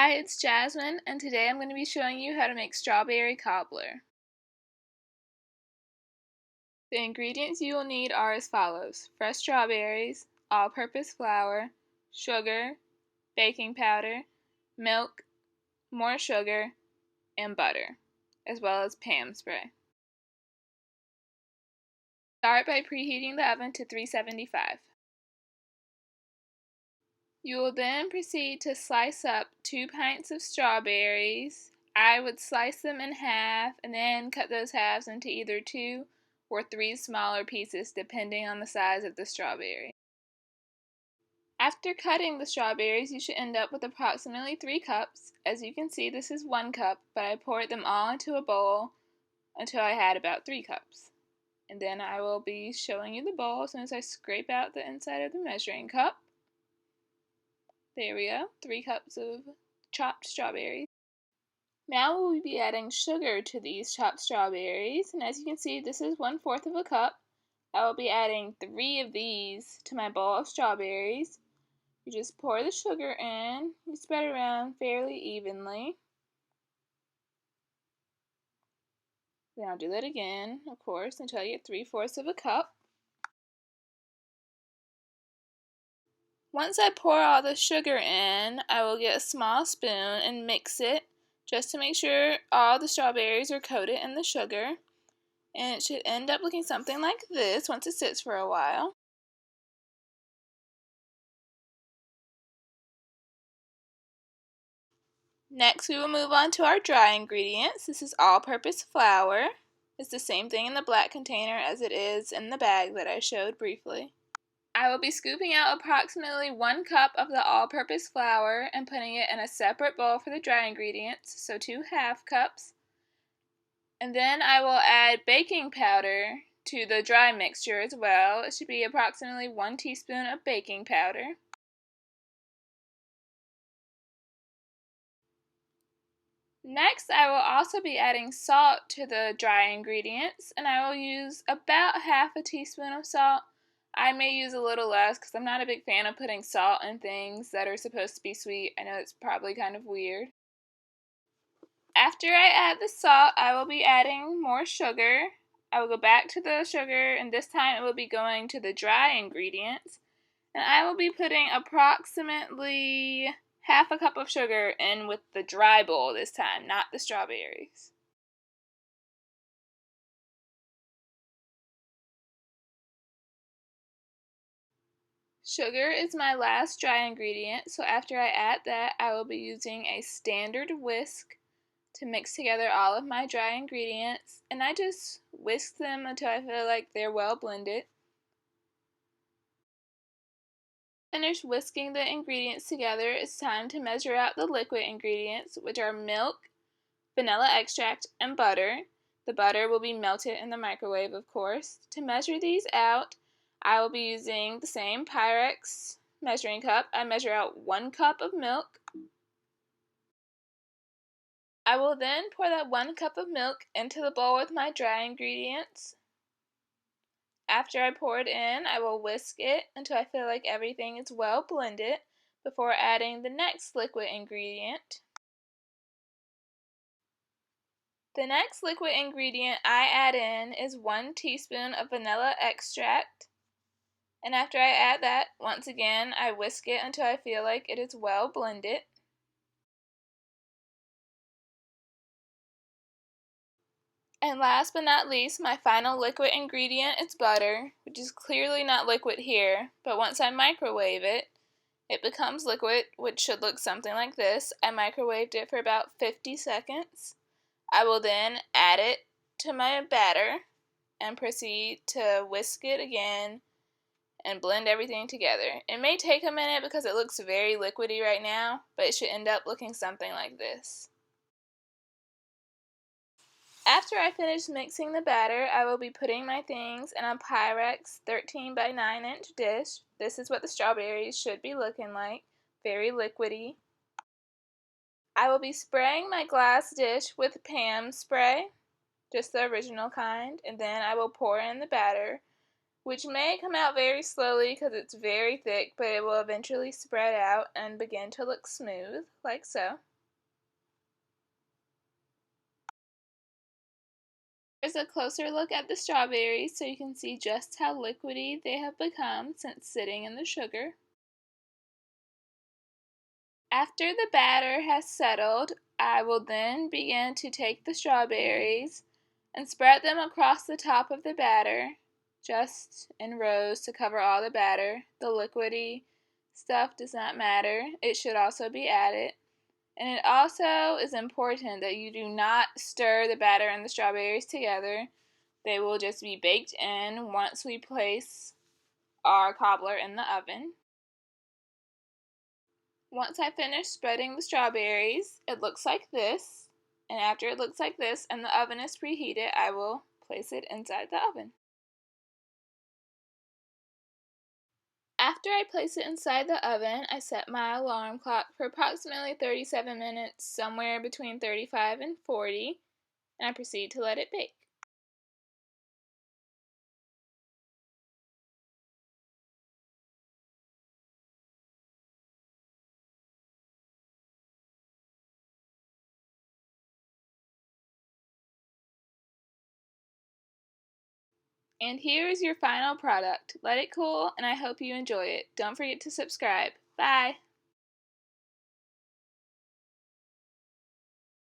Hi, it's Jasmine, and today I'm going to be showing you how to make strawberry cobbler. The ingredients you will need are as follows: fresh strawberries, all-purpose flour, sugar, baking powder, milk, more sugar, and butter, as well as Pam spray. Start by preheating the oven to 375. You will then proceed to slice up 2 pints of strawberries. I would slice them in half and then cut those halves into either 2 or 3 smaller pieces depending on the size of the strawberry. After cutting the strawberries, you should end up with approximately 3 cups. As you can see, this is 1 cup, but I poured them all into a bowl until I had about 3 cups. And then I will be showing you the bowl as soon as I scrape out the inside of the measuring cup. There we go, 3 cups of chopped strawberries. Now we'll be adding sugar to these chopped strawberries, and as you can see, this is 1/4 of a cup. I will be adding 3 of these to my bowl of strawberries. You just pour the sugar in, you spread it around fairly evenly. Then I'll do that again, of course, until I get 3/4 of a cup. Once I pour all the sugar in, I will get a small spoon and mix it just to make sure all the strawberries are coated in the sugar. And it should end up looking something like this once it sits for a while. Next, we will move on to our dry ingredients. This is all-purpose flour. It's the same thing in the black container as it is in the bag that I showed briefly. I will be scooping out approximately 1 cup of the all-purpose flour and putting it in a separate bowl for the dry ingredients, so 2 half cups. And then I will add baking powder to the dry mixture as well. It should be approximately 1 teaspoon of baking powder. Next, I will also be adding salt to the dry ingredients, and I will use about half a teaspoon of salt. I may use a little less because I'm not a big fan of putting salt in things that are supposed to be sweet. I know it's probably kind of weird. After I add the salt, I will be adding more sugar. I will go back to the sugar, and this time it will be going to the dry ingredients. And I will be putting approximately half a cup of sugar in with the dry bowl this time, not the strawberries. Sugar is my last dry ingredient, so after I add that, I will be using a standard whisk to mix together all of my dry ingredients, and I just whisk them until I feel like they're well blended. Finish whisking the ingredients together, it's time to measure out the liquid ingredients, which are milk, vanilla extract, and butter. The butter will be melted in the microwave, of course. To measure these out, I will be using the same Pyrex measuring cup. I measure out 1 cup of milk. I will then pour that 1 cup of milk into the bowl with my dry ingredients. After I pour it in, I will whisk it until I feel like everything is well blended before adding the next liquid ingredient. The next liquid ingredient I add in is 1 teaspoon of vanilla extract. And after I add that, once again, I whisk it until I feel like it is well blended. And last but not least, my final liquid ingredient is butter, which is clearly not liquid here, but once I microwave it, it becomes liquid, which should look something like this. I microwaved it for about 50 seconds. I will then add it to my batter and proceed to whisk it again and blend everything together. It may take a minute because it looks very liquidy right now, but it should end up looking something like this. After I finish mixing the batter, I will be putting my things in a Pyrex 13 by 9 inch dish. This is what the strawberries should be looking like, very liquidy. I will be spraying my glass dish with Pam spray, just the original kind, and then I will pour in the batter, which may come out very slowly because it's very thick, but it will eventually spread out and begin to look smooth, like so. Here's a closer look at the strawberries so you can see just how liquidy they have become since sitting in the sugar. After the batter has settled, I will then begin to take the strawberries and spread them across the top of the batter, just in rows to cover all the batter. The liquidy stuff does not matter. It should also be added. And it also is important that you do not stir the batter and the strawberries together. They will just be baked in once we place our cobbler in the oven. Once I finish spreading the strawberries, it looks like this. And after it looks like this and the oven is preheated, I will place it inside the oven. After I place it inside the oven, I set my alarm clock for approximately 37 minutes, somewhere between 35 and 40, and I proceed to let it bake. And here is your final product. Let it cool, and I hope you enjoy it. Don't forget to subscribe. Bye!